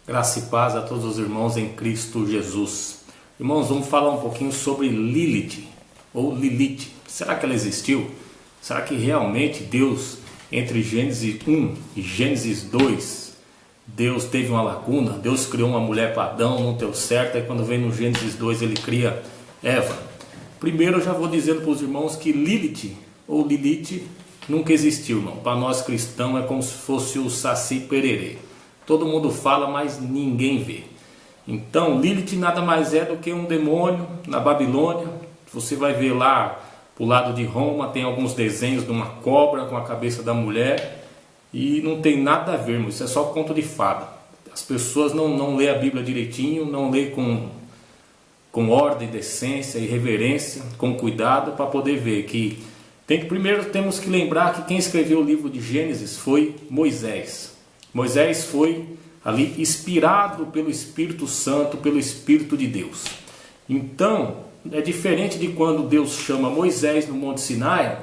Graça e paz a todos os irmãos em Cristo Jesus. Irmãos, vamos falar um pouquinho sobre Lilith, ou Lilith. Será que ela existiu? Será que realmente Deus, entre Gênesis 1 e Gênesis 2, Deus teve uma lacuna? Deus criou uma mulher para Adão, não deu certo, aí quando vem no Gênesis 2 ele cria Eva. Primeiro eu já vou dizendo para os irmãos que Lilith, ou Lilith, nunca existiu, irmão. Para nós cristãos é como se fosse o Saci Pererê. Todo mundo fala, mas ninguém vê. Então, Lilith nada mais é do que um demônio na Babilônia. Você vai ver lá, pro lado de Roma, tem alguns desenhos de uma cobra com a cabeça da mulher. E não tem nada a ver, irmão. Isso é só conto de fada. As pessoas não lêem a Bíblia direitinho, não lêem com ordem, decência e reverência, com cuidado, para poder ver que... Primeiro temos que lembrar que quem escreveu o livro de Gênesis foi Moisés. Moisés foi ali inspirado pelo Espírito Santo, pelo Espírito de Deus. Então, é diferente de quando Deus chama Moisés no Monte Sinai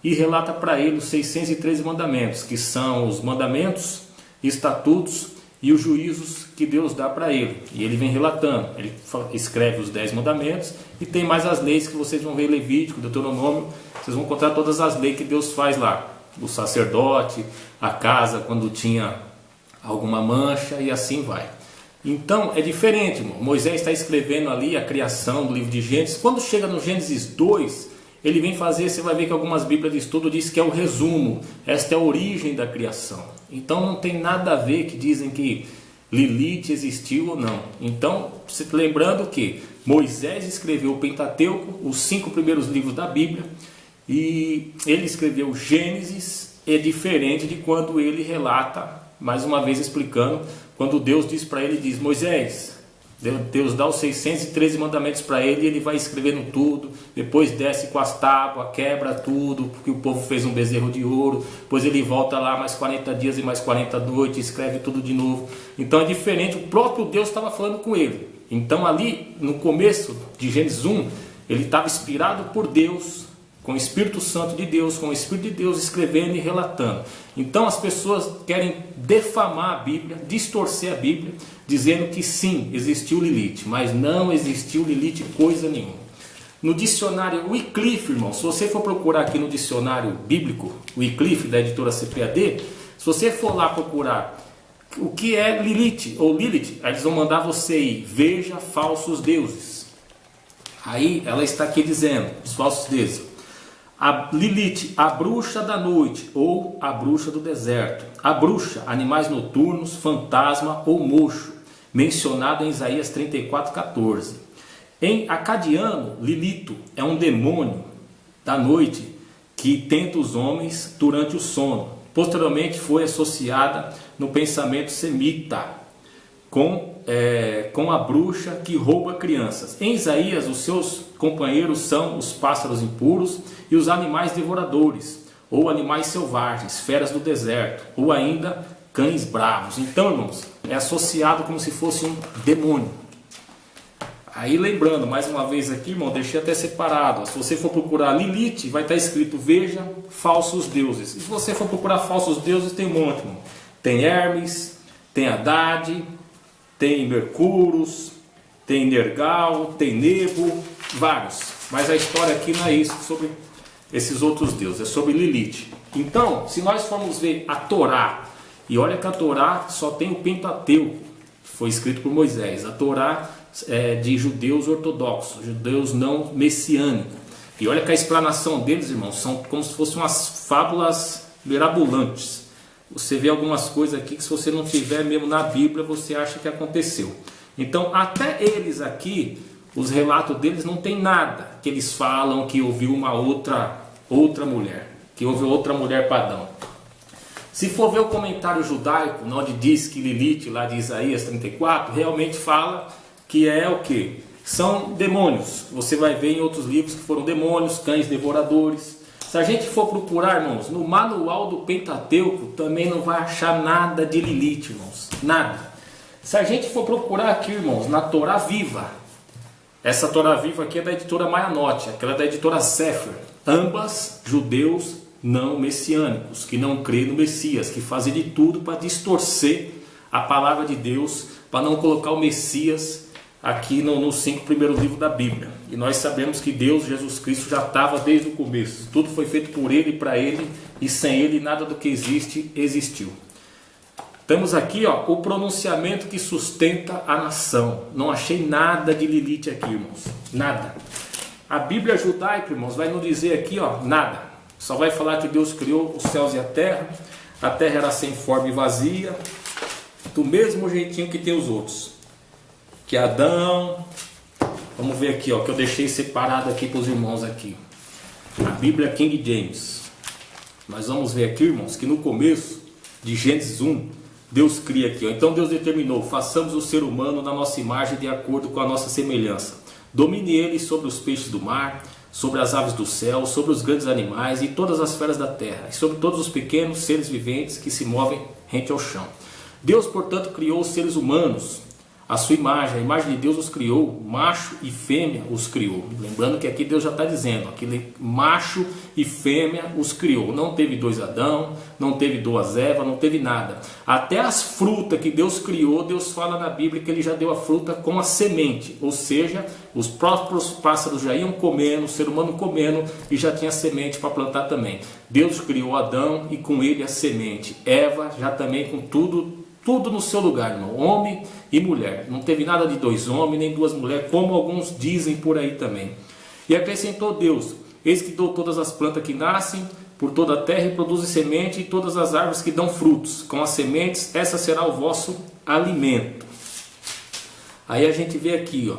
e relata para ele os 613 mandamentos, que são os mandamentos, estatutos e os juízos que Deus dá para ele. E ele vem relatando, ele escreve os 10 mandamentos e tem mais as leis que vocês vão ver em Levítico, Deuteronômio, vocês vão encontrar todas as leis que Deus faz lá. O sacerdote, a casa quando tinha alguma mancha e assim vai. Então é diferente, irmão. Moisés está escrevendo ali a criação do livro de Gênesis. Quando chega no Gênesis 2, ele vem fazer, você vai ver que algumas bíblias de estudo diz que é o resumo, esta é a origem da criação. Então não tem nada a ver que dizem que Lilith existiu ou não. Então, lembrando que Moisés escreveu o Pentateuco, os 5 primeiros livros da Bíblia, e ele escreveu Gênesis, é diferente de quando ele relata, mais uma vez explicando, quando Deus diz para ele, diz, Moisés, Deus dá os 613 mandamentos para ele, e ele vai escrevendo tudo, depois desce com as tábuas, quebra tudo, porque o povo fez um bezerro de ouro, depois ele volta lá mais 40 dias e mais 40 noites, escreve tudo de novo. Então é diferente, o próprio Deus estava falando com ele. Então ali, no começo de Gênesis 1, ele estava inspirado por Deus, com o Espírito Santo de Deus, com o Espírito de Deus escrevendo e relatando. Então as pessoas querem defamar a Bíblia, distorcer a Bíblia, dizendo que sim, existiu Lilith, mas não existiu Lilith coisa nenhuma. No dicionário Wycliffe, irmão, se você for procurar aqui no dicionário bíblico, Wycliffe, da editora CPAD, se você for lá procurar o que é Lilith ou Lilith, aí eles vão mandar você ir, veja falsos deuses. Aí ela está aqui dizendo, os falsos deuses. A Lilith, a bruxa da noite ou a bruxa do deserto. A bruxa, animais noturnos, fantasma ou mocho, mencionado em Isaías 34:14. Em acadiano, Lilito é um demônio da noite que tenta os homens durante o sono. Posteriormente foi associada no pensamento semita com a bruxa que rouba crianças. Em Isaías, os seus companheiros são os pássaros impuros e os animais devoradores, ou animais selvagens, feras do deserto, ou ainda cães bravos. Então, irmãos, é associado como se fosse um demônio. Aí lembrando, mais uma vez aqui, irmão, deixei até separado. Se você for procurar Lilith, vai estar escrito, veja, falsos deuses. E se você for procurar falsos deuses, tem um monte, irmão. Tem Hermes, tem Haddad, tem Mercúrios, tem Nergal, tem Nebo, vários. Mas a história aqui não é isso, sobre esses outros deuses, é sobre Lilith. Então, se nós formos ver a Torá, e olha que a Torá só tem o Pentateuco, foi escrito por Moisés. A Torá é de judeus ortodoxos, judeus não messiânicos. E olha que a explanação deles, irmãos, são como se fossem umas fábulas mirabolantes. Você vê algumas coisas aqui que se você não tiver mesmo na Bíblia, você acha que aconteceu. Então, até eles aqui, os relatos deles não tem nada que eles falam que ouviu uma outra mulher, que ouviu outra mulher padrão. Se for ver o comentário judaico, onde diz que Lilith, lá de Isaías 34, realmente fala que é o quê? São demônios. Você vai ver em outros livros que foram demônios, cães devoradores. Se a gente for procurar, irmãos, no manual do Pentateuco, também não vai achar nada de Lilith, irmãos. Nada. Se a gente for procurar aqui, irmãos, na Torá Viva, essa Torá Viva aqui é da editora Maianote, aquela é da editora Sefer. Ambas judeus não messiânicos, que não creem no Messias, que fazem de tudo para distorcer a palavra de Deus para não colocar o Messias aqui nos 5 primeiros livros da Bíblia. E nós sabemos que Deus, Jesus Cristo, já estava desde o começo. Tudo foi feito por Ele, para Ele, e sem Ele nada do que existe, existiu. Temos aqui o pronunciamento que sustenta a nação. Não achei nada de Lilith aqui, irmãos. Nada. A Bíblia judaica, irmãos, vai nos dizer aqui, nada. Só vai falar que Deus criou os céus e a terra era sem forma e vazia, do mesmo jeitinho que tem os outros. Que Adão, vamos ver aqui, que eu deixei separado aqui para os irmãos aqui. A Bíblia King James. Nós vamos ver aqui, irmãos, que no começo de Gênesis 1, Deus cria aqui. Então Deus determinou, façamos o ser humano na nossa imagem de acordo com a nossa semelhança. Domine ele sobre os peixes do mar, sobre as aves do céu, sobre os grandes animais e todas as feras da terra, e sobre todos os pequenos seres viventes que se movem rente ao chão. Deus, portanto, criou os seres humanos, a sua imagem, a imagem de Deus os criou, macho e fêmea os criou. Lembrando que aqui Deus já está dizendo, aquele macho e fêmea os criou. Não teve 2 Adão, não teve 2 Eva, não teve nada. Até as frutas que Deus criou, Deus fala na Bíblia que Ele já deu a fruta com a semente. Ou seja, os próprios pássaros já iam comendo, o ser humano comendo, e já tinha semente para plantar também. Deus criou Adão e com ele a semente. Eva já também com tudo no seu lugar, irmão. Homem e mulher. Não teve nada de 2 homens nem 2 mulheres, como alguns dizem por aí também. E acrescentou Deus: eis que dou todas as plantas que nascem por toda a terra e produzem semente, e todas as árvores que dão frutos. Com as sementes, essa será o vosso alimento. Aí a gente vê aqui,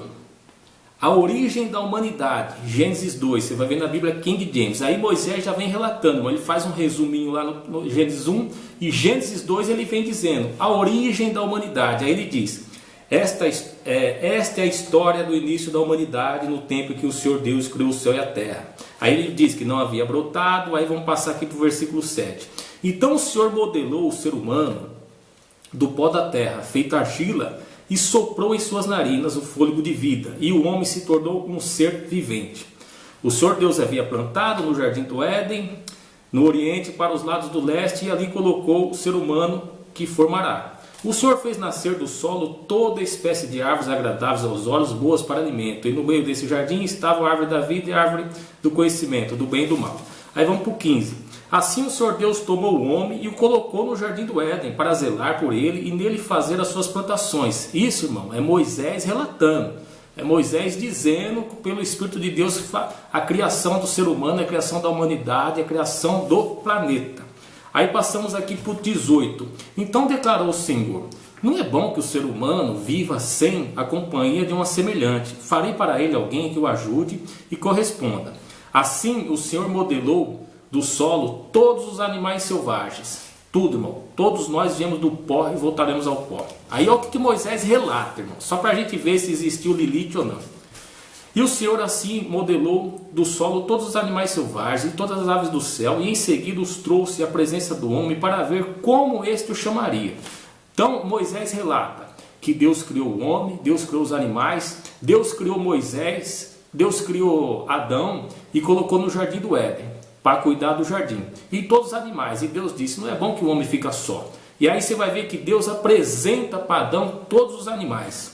a origem da humanidade, Gênesis 2, você vai ver na Bíblia King James. Aí Moisés já vem relatando, ele faz um resuminho lá no Gênesis 1, e Gênesis 2 ele vem dizendo a origem da humanidade. Aí ele diz, esta é a história do início da humanidade no tempo que o Senhor Deus criou o céu e a terra. Aí ele diz que não havia brotado. Aí vamos passar aqui para o versículo 7. Então o Senhor modelou o ser humano do pó da terra, feito argila, e soprou em suas narinas o fôlego de vida, e o homem se tornou um ser vivente. O Senhor Deus havia plantado no jardim do Éden, no oriente para os lados do leste, e ali colocou o ser humano que formará. O Senhor fez nascer do solo toda espécie de árvores agradáveis aos olhos, boas para alimento, e no meio desse jardim estava a árvore da vida e a árvore do conhecimento, do bem e do mal. Aí vamos para o 15. Assim o Senhor Deus tomou o homem e o colocou no jardim do Éden para zelar por ele e nele fazer as suas plantações. Isso, irmão, é Moisés relatando. É Moisés dizendo pelo Espírito de Deus a criação do ser humano, a criação da humanidade, a criação do planeta. Aí passamos aqui para o 18. Então declarou o Senhor: não é bom que o ser humano viva sem a companhia de uma semelhante. Farei para ele alguém que o ajude e corresponda. Assim o Senhor modelou do solo todos os animais selvagens. Tudo, irmão. Todos nós viemos do pó e voltaremos ao pó. Aí olha o que Moisés relata, irmão. Só para a gente ver se existiu Lilith ou não. E o Senhor assim modelou do solo todos os animais selvagens e todas as aves do céu, e em seguida os trouxe à presença do homem para ver como este o chamaria. Então Moisés relata que Deus criou o homem, Deus criou os animais, Deus criou Moisés, Deus criou Adão e colocou no jardim do Éden para cuidar do jardim, e todos os animais. E Deus disse: não é bom que o homem fica só. E aí você vai ver que Deus apresenta para Adão todos os animais,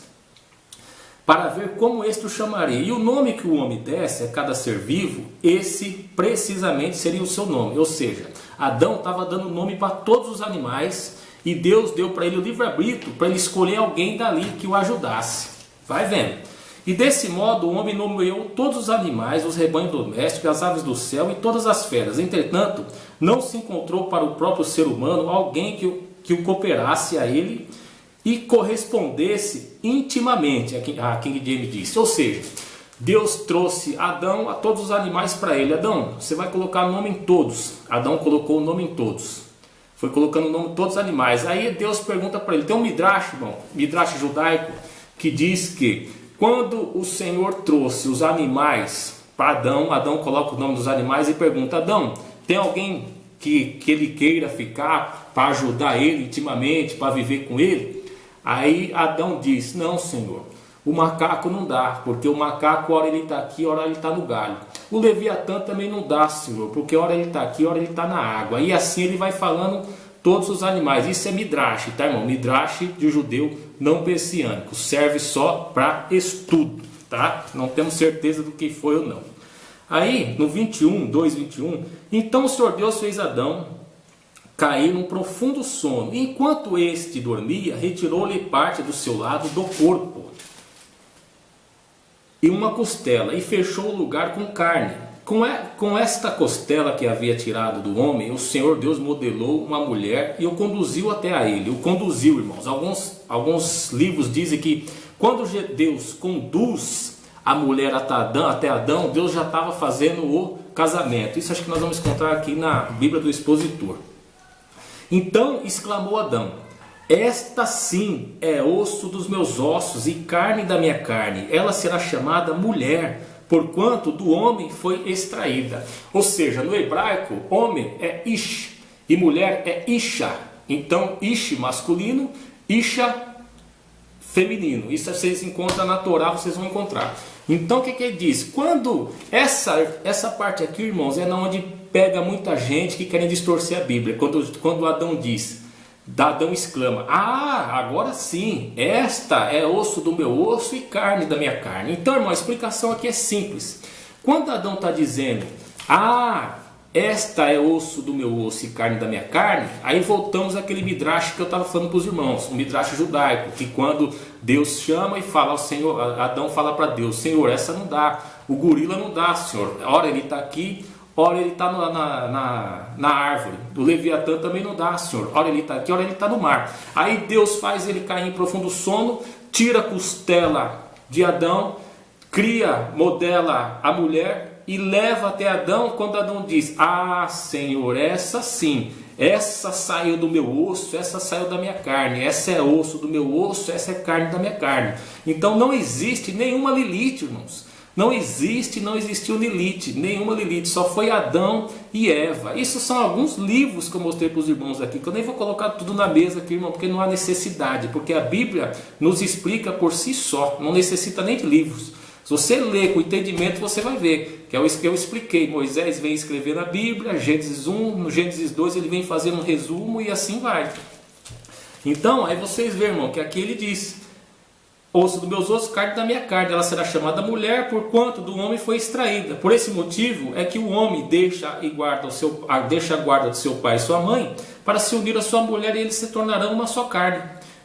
para ver como este o chamaria. E o nome que o homem desse a cada ser vivo, esse precisamente seria o seu nome. Ou seja, Adão estava dando nome para todos os animais, e Deus deu para ele o livre-arbítrio, para ele escolher alguém dali que o ajudasse. Vai vendo. E desse modo o homem nomeou todos os animais, os rebanhos domésticos, as aves do céu e todas as feras. Entretanto, não se encontrou para o próprio ser humano alguém que o cooperasse a ele e correspondesse intimamente, a King James disse. Ou seja, Deus trouxe Adão a todos os animais para ele. Adão, você vai colocar o nome em todos. Adão colocou o nome em todos. Foi colocando o nome em todos os animais. Aí Deus pergunta para ele. Tem um midrash, irmão, midrash judaico, que diz que quando o Senhor trouxe os animais para Adão, Adão coloca o nome dos animais e pergunta: Adão, tem alguém que ele queira ficar para ajudar ele intimamente, para viver com ele? Aí Adão diz: não, Senhor, o macaco não dá, porque o macaco, ora ele está aqui, ora ele está no galho. O Leviatã também não dá, Senhor, porque ora ele está aqui, ora ele está na água. E assim ele vai falando todos os animais. Isso é midrash, tá, irmão? Midrash de judeu não messiânico, serve só para estudo, tá? Não temos certeza do que foi ou não. Aí, no 2:21, então o Senhor Deus fez Adão cair num profundo sono. Enquanto este dormia, retirou-lhe parte do seu lado do corpo e uma costela, e fechou o lugar com carne. Com esta costela que havia tirado do homem, o Senhor Deus modelou uma mulher e o conduziu até a ele. O conduziu, irmãos. Alguns livros dizem que quando Deus conduz a mulher até Adão, Deus já estava fazendo o casamento. Isso acho que nós vamos encontrar aqui na Bíblia do Expositor. Então exclamou Adão: esta sim é osso dos meus ossos e carne da minha carne. Ela será chamada mulher, porquanto do homem foi extraída. Ou seja, no hebraico, homem é ish e mulher é isha. Então, ish masculino, isha feminino. Isso vocês encontram na Torá, vocês vão encontrar. Então, o que ele diz? Quando essa parte aqui, irmãos, é onde pega muita gente que quer distorcer a Bíblia. Quando Adão diz, Adão exclama: ah, agora sim, esta é osso do meu osso e carne da minha carne. Então, irmão, a explicação aqui é simples. Quando Adão está dizendo: ah, esta é osso do meu osso e carne da minha carne, aí voltamos àquele midrash que eu estava falando para os irmãos, o midrash judaico, que quando Deus chama e fala ao Senhor, Adão fala para Deus: Senhor, essa não dá, o gorila não dá, Senhor, ora ele está aqui, ora ele está na árvore, o Leviatã também não dá, Senhor, ora ele está aqui, ora ele está no mar. Aí Deus faz ele cair em profundo sono, tira a costela de Adão, modela a mulher e leva até Adão. Quando Adão diz: ah, Senhor, essa sim, essa saiu do meu osso, essa saiu da minha carne, essa é osso do meu osso, essa é carne da minha carne. Então não existe nenhuma Lilith, irmãos. Não existiu Lilith, nenhuma Lilith, só foi Adão e Eva. Isso são alguns livros que eu mostrei para os irmãos aqui, que eu nem vou colocar tudo na mesa aqui, irmão, porque não há necessidade, porque a Bíblia nos explica por si só, não necessita nem de livros. Se você ler com entendimento, você vai ver, que é isso que eu expliquei. Moisés vem escrevendo a Bíblia, Gênesis 1, no Gênesis 2 ele vem fazendo um resumo e assim vai. Então, aí vocês veem, irmão, que aqui ele diz: osso dos meus ossos, carne da minha carne, ela será chamada mulher, porquanto do homem foi extraída. Por esse motivo é que o homem deixa a guarda de seu pai e sua mãe, para se unir à sua mulher, e eles se tornarão uma só carne.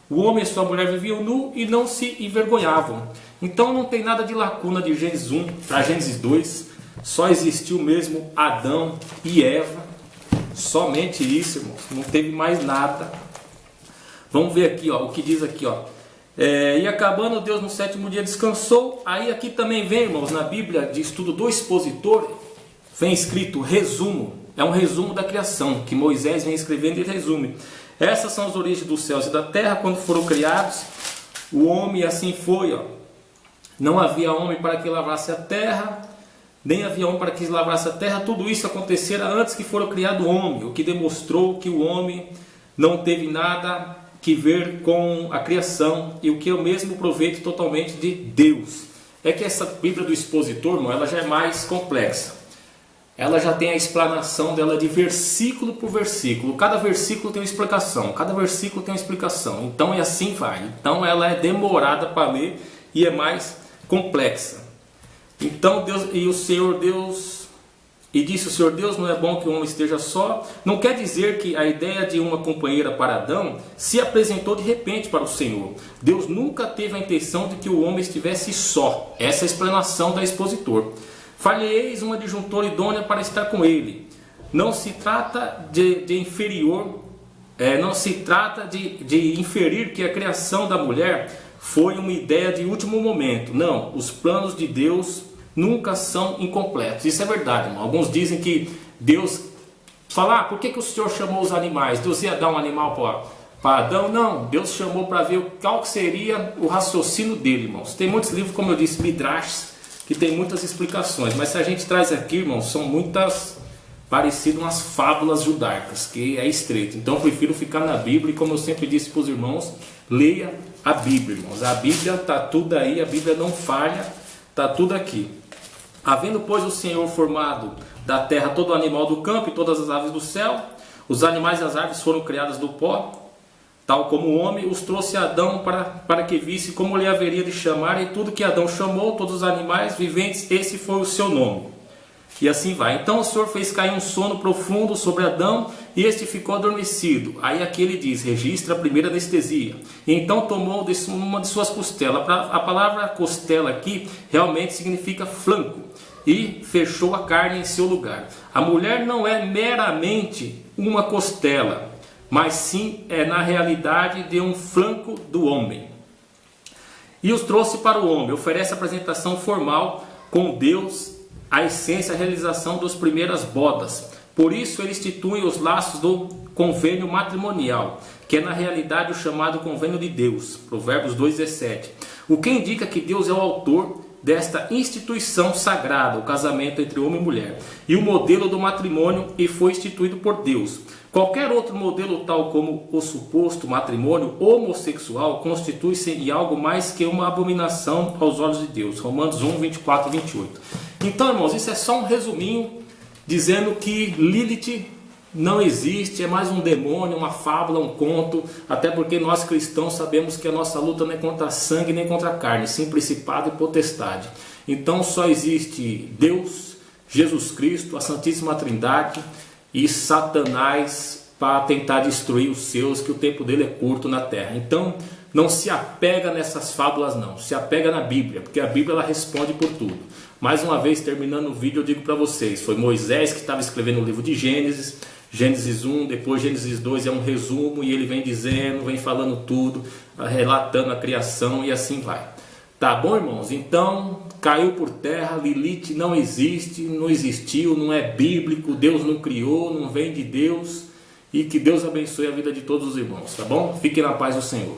O homem e sua mulher viviam nu e não se envergonhavam. Então não tem nada de lacuna de Gênesis 1 para Gênesis 2. Só existiu mesmo Adão e Eva. Somente isso, irmãos. Não teve mais nada. Vamos ver aqui, ó, o que diz aqui, ó. E acabando Deus no sétimo dia descansou. Aí aqui também vem, irmãos, na Bíblia de estudo do expositor, vem escrito resumo. É um resumo da criação, que Moisés vem escrevendo e resume. Essas são as origens dos céus e da terra, quando foram criados. O homem assim foi, ó. Não havia homem para que lavrasse a terra, nem havia homem para que lavrasse a terra. Tudo isso acontecera antes que fora criado o homem, o que demonstrou que o homem não teve nada que ver com a criação, e o que eu mesmo proveito totalmente de Deus. É que essa Bíblia do expositor, irmão, ela já é mais complexa. Ela já tem a explanação dela de versículo por versículo. Cada versículo tem uma explicação. Cada versículo tem uma explicação. Então, e assim vai. Então, ela é demorada para ler e é mais complexa. Então, Deus e o Senhor Deus... E disse o Senhor Deus: não é bom que o homem esteja só. Não quer dizer que a ideia de uma companheira para Adão se apresentou de repente para o Senhor. Deus nunca teve a intenção de que o homem estivesse só. Essa é a explanação da expositor. Falheis uma disjuntora idônea para estar com ele. Não se trata de inferior, não se trata de inferir que a criação da mulher foi uma ideia de último momento. Não, os planos de Deus nunca são incompletos. Isso é verdade, irmão. Alguns dizem que Deus fala: por que o Senhor chamou os animais? Deus ia dar um animal para Adão? Não, Deus chamou para ver qual que seria o raciocínio dele, irmãos. Tem muitos livros, como eu disse, midrash, que tem muitas explicações, mas se a gente traz aqui, irmãos, são muitas parecidas umas fábulas judaicas, que é estreito. Então eu prefiro ficar na Bíblia, e como eu sempre disse para os irmãos, leia a Bíblia, irmãos. A Bíblia está tudo aí, a Bíblia não falha, está tudo aqui. Havendo, pois, o Senhor formado da terra todo animal do campo e todas as aves do céu, Os animais e as árvores foram criados do pó, tal como o homem, os trouxe Adão para que visse como lhe haveria de chamar, e tudo que Adão chamou, todos os animais viventes, esse foi o seu nome. E assim vai. Então o Senhor fez cair um sono profundo sobre Adão, e este ficou adormecido. Aí aqui ele diz, registra a primeira anestesia. E então tomou uma de suas costelas. A palavra costela aqui realmente significa flanco. E fechou a carne em seu lugar. A mulher não é meramente uma costela, mas sim é na realidade de um flanco do homem. E os trouxe para o homem. Oferece a apresentação formal com Deus, a essência, a realização das primeiras bodas. Por isso ele institui os laços do convênio matrimonial, que é na realidade o chamado convênio de Deus. Provérbios 2,17. O que indica que Deus é o autor desta instituição sagrada, o casamento entre homem e mulher, e o modelo do matrimônio, e foi instituído por Deus. Qualquer outro modelo, tal como o suposto matrimônio homossexual, constitui-se em algo mais que uma abominação aos olhos de Deus. Romanos 1, 24 e 28. Então, irmãos, isso é só um resuminho dizendo que Lilith não existe, é mais um demônio, uma fábula, um conto, até porque nós cristãos sabemos que a nossa luta não é contra sangue nem contra carne, sim principado e potestade. Então só existe Deus, Jesus Cristo, a Santíssima Trindade e Satanás para tentar destruir os seus, que o tempo dele é curto na terra. Então não se apega nessas fábulas não, se apega na Bíblia, porque a Bíblia ela responde por tudo. Mais uma vez, terminando o vídeo, eu digo para vocês, foi Moisés que estava escrevendo o livro de Gênesis, Gênesis 1, depois Gênesis 2 é um resumo, e ele vem dizendo, vem falando tudo, relatando a criação e assim vai. Tá bom, irmãos? Então, caiu por terra, Lilith não existe, não existiu, não é bíblico, Deus não criou, não vem de Deus, e que Deus abençoe a vida de todos os irmãos, tá bom? Fiquem na paz do Senhor.